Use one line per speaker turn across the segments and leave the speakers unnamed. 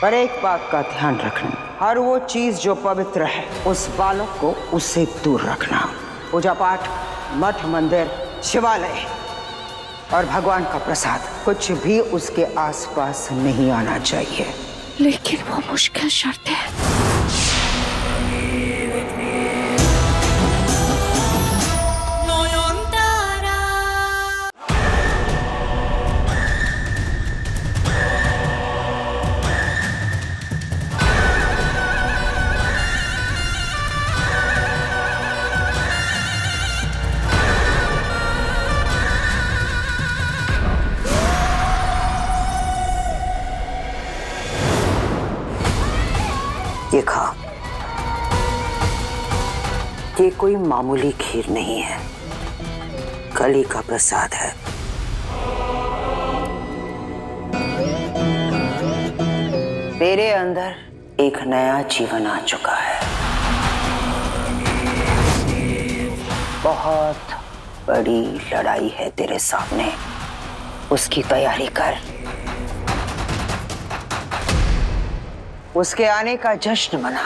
पर एक बात का ध्यान रखना, हर वो चीज जो पवित्र है उस बालक को उससे दूर रखना। पूजा पाठ, मठ मंदिर, शिवालय और भगवान का प्रसाद कुछ भी उसके आसपास नहीं आना चाहिए।
लेकिन वो मुश्किल शर्त है।
ये खा, ये कोई मामूली खीर नहीं है, कली का प्रसाद है। तेरे अंदर एक नया जीवन आ चुका है। बहुत बड़ी लड़ाई है तेरे सामने, उसकी तैयारी कर। उसके आने का जश्न मना।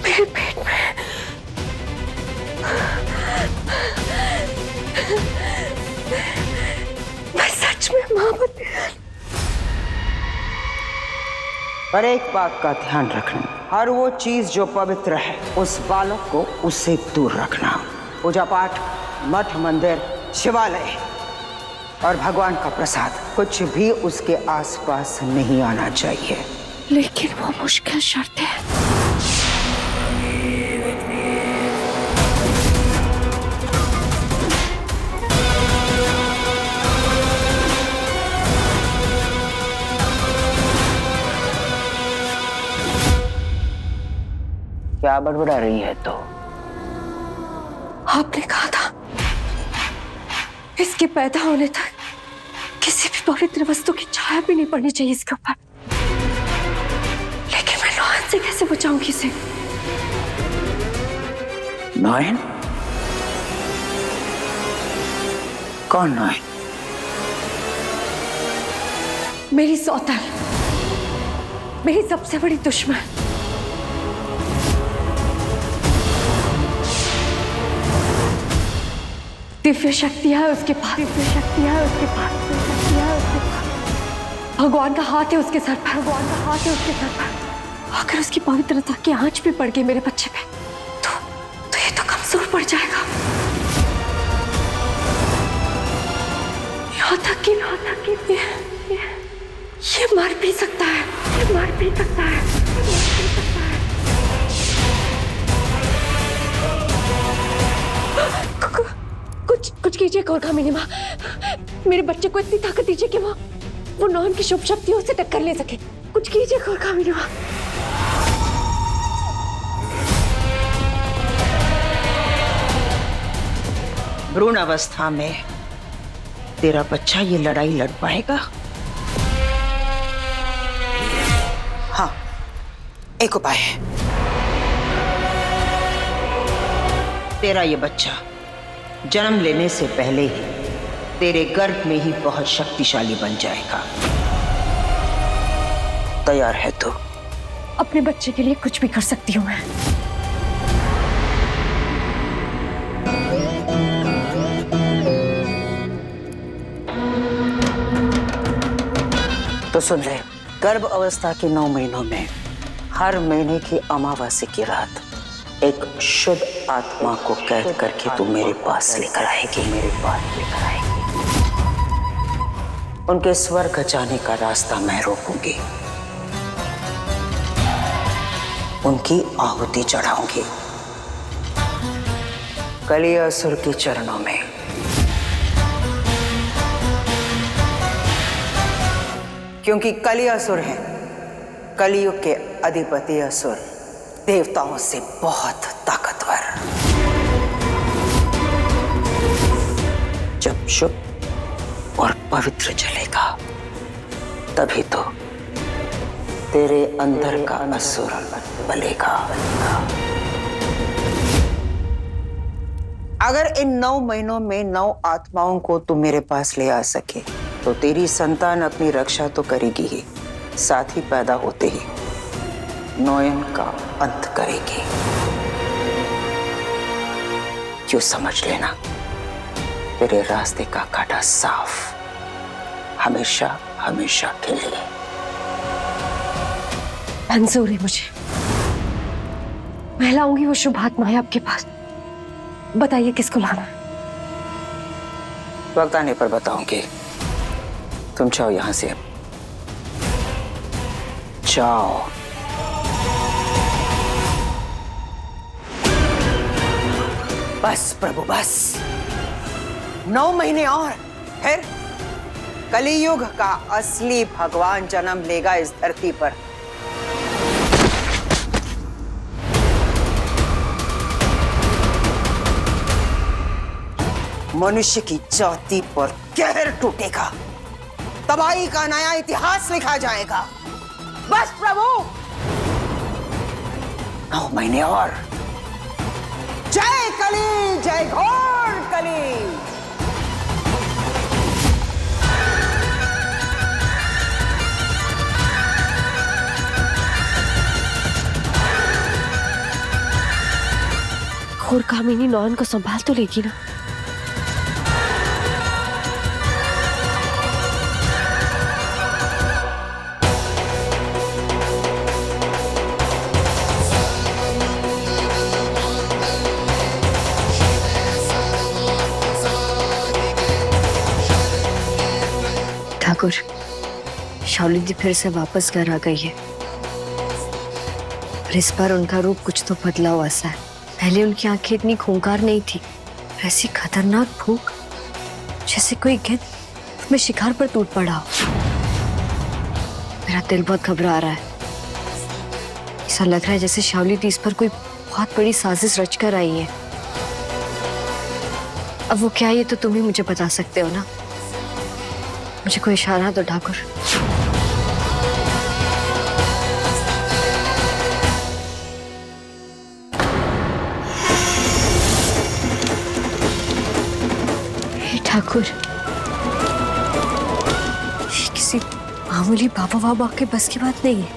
मेरे पेट में मैं सच में मां बन।
पर एक बात का ध्यान रखना, हर वो चीज जो पवित्र है उस बालक को उससे दूर रखना। पूजा पाठ, मठ मंदिर, शिवालय और भगवान का प्रसाद कुछ भी उसके आसपास नहीं आना चाहिए।
लेकिन वो मुश्किल शर्त है।
क्या बड़बड़ा रही है तो?
आपने कहा था इसके पैदा होने तक किसी भी पवित्र वस्तु की छाया भी नहीं पड़नी चाहिए इसके ऊपर। लेकिन मैं नौयन से कैसे बचाऊंगी इसे?
नौयन? कौन नौयन?
मेरी सौतन, मेरी सबसे बड़ी दुश्मन। दिव्य शक्तियां है उसके पास, दिव्य शक्तियां है उसके पास, दिव्य शक्तियां है उसके पास। भगवान का हाथ है उसके सर पर, भगवान का हाथ है उसके सर पर। अगर उसकी पवित्रता की आंच भी पड़ गई मेरे बच्चे पे तो ये तो कमजोर पड़ जाएगा। यहाँ तक कि ये मर भी सकता है, ये मर भी सकता है, ये मर भी सकता है। कुछ कीजिए कामिनी माँ, मेरे बच्चे को इतनी ताकत दीजिए कि वो नौयन की शुभ शक्तियों से टक्कर ले सके। कुछ कीजिए कामिनी माँ।
भ्रूण अवस्था में तेरा बच्चा ये लड़ाई लड़ पाएगा? हाँ, एक उपाय है। तेरा ये बच्चा जन्म लेने से पहले ही तेरे गर्भ में ही बहुत शक्तिशाली बन जाएगा। तैयार है तो?
अपने बच्चे के लिए कुछ भी कर सकती हूँ मैं।
तो सुन ले, गर्भ अवस्था के 9 महीनों में हर महीने की अमावस्या की रात एक शुद्ध आत्मा को कैद करके तू मेरे पास लेकर आएगी, मेरे पास लेकर आएगी। उनके स्वर्ग जाने का रास्ता मैं रोकूंगी, उनकी आहुति चढ़ाऊंगी कलियासुर के चरणों में। क्योंकि कलियासुर है कलियुग के अधिपति असुर, देवताओं से बहुत ताकतवर। जब शुभ और पवित्र जलेगा तभी तो तेरे अंदर का असुर बलेगा। अगर इन 9 महीनों में 9 आत्माओं को तू मेरे पास ले आ सके तो तेरी संतान अपनी रक्षा तो करेगी ही, साथ ही पैदा होते ही नोयन का अंत करेगी। क्यों समझ लेना, तेरे रास्ते का कांटा साफ, हमेशा हमेशा के लिए।
मंजूर है मुझे, मैं लाऊंगी वो शुभ आत्माएं आपके पास। बताइए किसको लाना है?
वक्त आने पर बताऊंगी। तुम जाओ यहां से, जाओ। बस प्रभु बस, 9 महीने और फिर कलियुग का असली भगवान जन्म लेगा इस धरती पर। मनुष्य की जाति पर कहर टूटेगा, तबाही का नया इतिहास लिखा जाएगा। बस प्रभु, 9 महीने और। जय कली, जय घोर कली।
घोर कामिनी नॉन को संभाल तो लेगी ना? ठाकुर, शाओली दी फिर से वापस घर आ गई है और इस बार उनका रूप कुछ तो बदला हुआ सा है। पहले उनकी आंखें इतनी खूंखार नहीं थी, ऐसी खतरनाक भूख जैसे कोई गिद्ध में शिकार पर टूट पड़ा हो। मेरा दिल बहुत घबरा रहा है। ऐसा लग रहा है जैसे शाओली दी इस पर कोई बहुत बड़ी साजिश रच कर आई है। अब वो क्या है ये तो तुम ही मुझे बता सकते हो ना। मुझे कोई इशारा दो ठाकुर। हे ठाकुर, ये किसी मामूली बाबा बाबा के बस की बात नहीं है।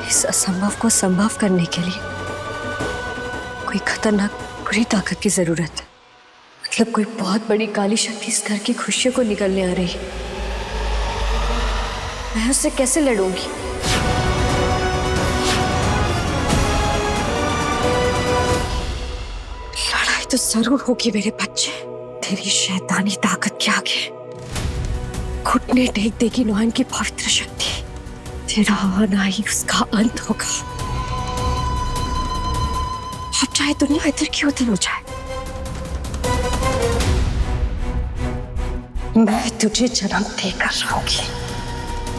इस असंभव को संभव करने के लिए कोई खतरनाक बुरी ताकत की जरूरत है। मतलब कोई बहुत बड़ी काली शक्ति इस घर की खुशियों को निकलने आ रही है। मैं उससे कैसे लड़ूंगी? लड़ाई तो जरूर होगी मेरे बच्चे। तेरी शैतानी ताकत के आगे घुटने टेक देगी नोयन की पवित्र शक्ति। तेरा आना ही उसका अंत होगा। अब चाहे दुनिया इधर की उधर हो जाए, मैं तुझे जन्म देकर रहूंगी।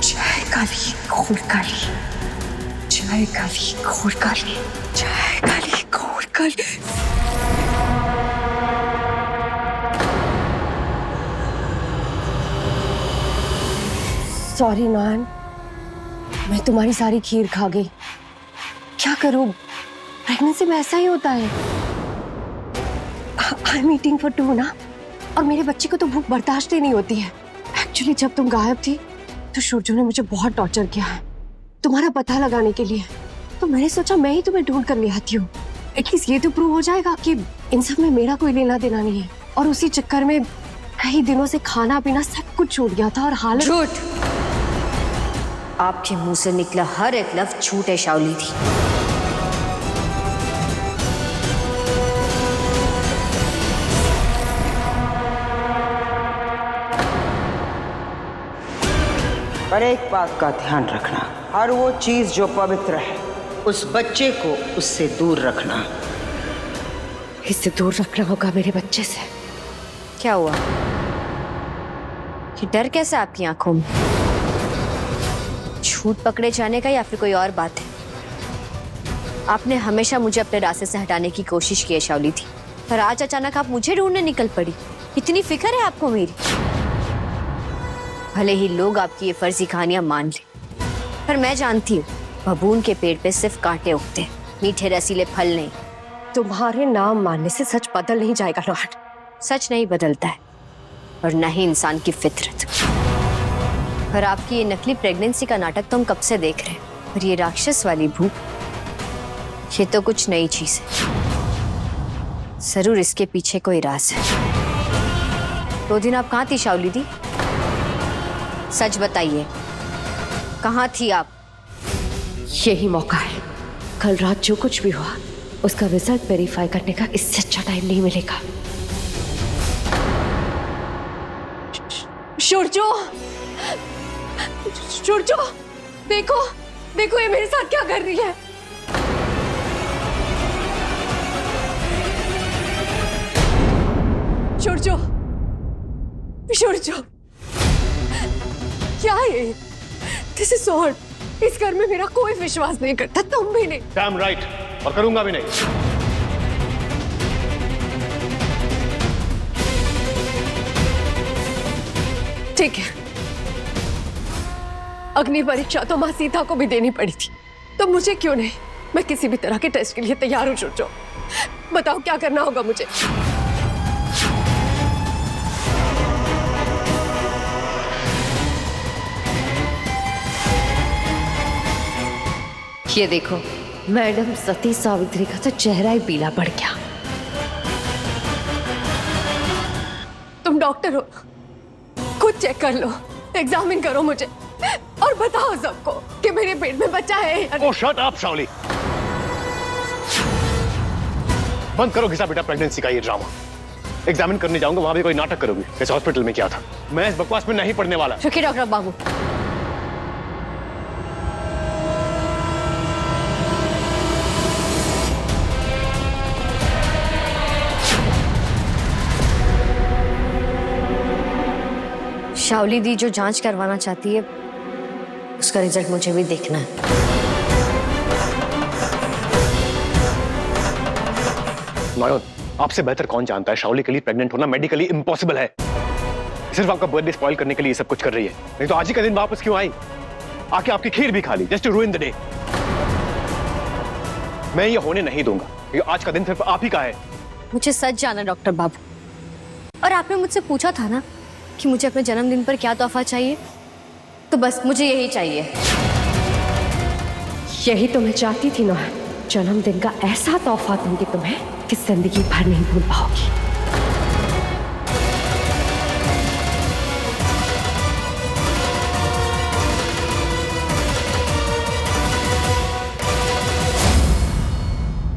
जय काली घोर काली, जय काली घोर काली, जय काली घोर काली। सॉरी नॉन, मैं तुम्हारी सारी खीर खा गई। क्या करूं, प्रेगनेंसी में ऐसा ही होता है। आई एम ईटिंग फॉर 2 ना, और मेरे बच्चे को तो भूख बर्दाश्त ही नहीं होती है। एक्चुअली जब तुम गायब थी तो सूरजू ने मुझे बहुत टॉर्चर किया है तुम्हारा पता लगाने के लिए। तो मैंने सोचा मैं ही तुम्हें ढूंढ कर ले आती हूँ। एटलीस्ट ये तो प्रूव हो जाएगा कि इन सब में मेरा कोई लेना देना नहीं है। और उसी चक्कर में कई दिनों से खाना पीना सब कुछ छूट गया था और हालत।
झूठ! आपके मुंह से निकला हर एक लफ्ज झूठ है शाओली दी।
पर एक बात का ध्यान रखना, हर वो चीज जो पवित्र है उस बच्चे को उससे दूर रखना।
इससे दूर रखना होगा मेरे बच्चे से।
क्या हुआ? ये डर कैसा आपकी आंखों में? झूठ पकड़े जाने का या फिर कोई और बात है? आपने हमेशा मुझे अपने रास्ते से हटाने की कोशिश की है शाओली दी, पर आज अचानक आप मुझे ढूंढने निकल पड़ी। इतनी फिक्र है आपको मेरी? भले ही लोग आपकी ये फर्जी कहानियां मान ले, पर मैं जानती हूँ बबून के पेड़ पे सिर्फ कांटे उगते हैं, मीठे रसीले फल नहीं।
तुम्हारे नाम मानने से सच बदल नहीं जाएगा नौहन।
सच नहीं बदलता है और न ही इंसान की फितरत। और आपकी ये नकली प्रेगनेंसी का नाटक तो हम कब से देख रहे हैं, और ये राक्षस वाली भूख, ये तो कुछ नई चीज है। जरूर इसके पीछे कोई राज है। 2 दिन आप कहाँ थी शाओली दी? सच बताइए, कहाँ थी आप?
यही मौका है। कल रात जो कुछ भी हुआ उसका रिजल्ट वेरीफाई करने का इससे अच्छा टाइम नहीं मिलेगा। शुरजो, शुरजो, देखो देखो ये मेरे साथ क्या कर रही है। शुरजो, शुरजो, क्या है? This is so hurt. इस घर में मेरा कोई विश्वास नहीं करता, तुम भी नहीं।
डैम राइट, और करूंगा भी नहीं।
ठीक है, अग्नि परीक्षा तो मां सीता को भी देनी पड़ी थी, तो मुझे क्यों नहीं? मैं किसी भी तरह के टेस्ट के लिए तैयार हूं। शुरजो, बताओ क्या करना होगा मुझे? ये देखो, मैडम सती सावित्री का तो चेहरा ही पीला पड़ गया। तुम डॉक्टर हो, खुद चेक कर लो, एग्जामिन करो मुझे और बताओ सबको कि मेरे पेट में बच्चा है या नहीं।
ओह शट अप शाओली, बंद करो घिसा बेटा प्रेगनेंसी का ये ड्रामा। एग्जामिन करने जाऊंगा, वहां भी कोई नाटक करोगी जैसे हॉस्पिटल में किया था। मैं इस बकवास में नहीं पढ़ने वाला।
रुकिए डॉक्टर बाबू, शाओली दी जो जांच करवाना चाहती है उसका रिजल्ट मुझे भी देखना है।
नयन, आपसे बेहतर कौन जानता है शाओली के लिए प्रेग्नेंट होना मेडिकली इम्पॉसिबल है। सिर्फ आपका बर्थडे स्पॉइल करने के लिए ये सब कुछ कर रही है। नहीं तो आज ही का दिन वापस क्यों आई? आके आपकी खीर भी खा ली just to ruin the day. मैं ये होने नहीं दूंगा। ये आज का दिन सिर्फ आप ही का है।
मुझे सच जाना डॉक्टर बाबू, और आपने मुझसे पूछा था ना कि मुझे अपने जन्मदिन पर क्या तोहफा चाहिए, तो बस मुझे यही चाहिए।
यही तो मैं चाहती थी ना, जन्मदिन का ऐसा तोहफा दूंगी तुम्हें कि जिंदगी भर नहीं भूल पाओगी।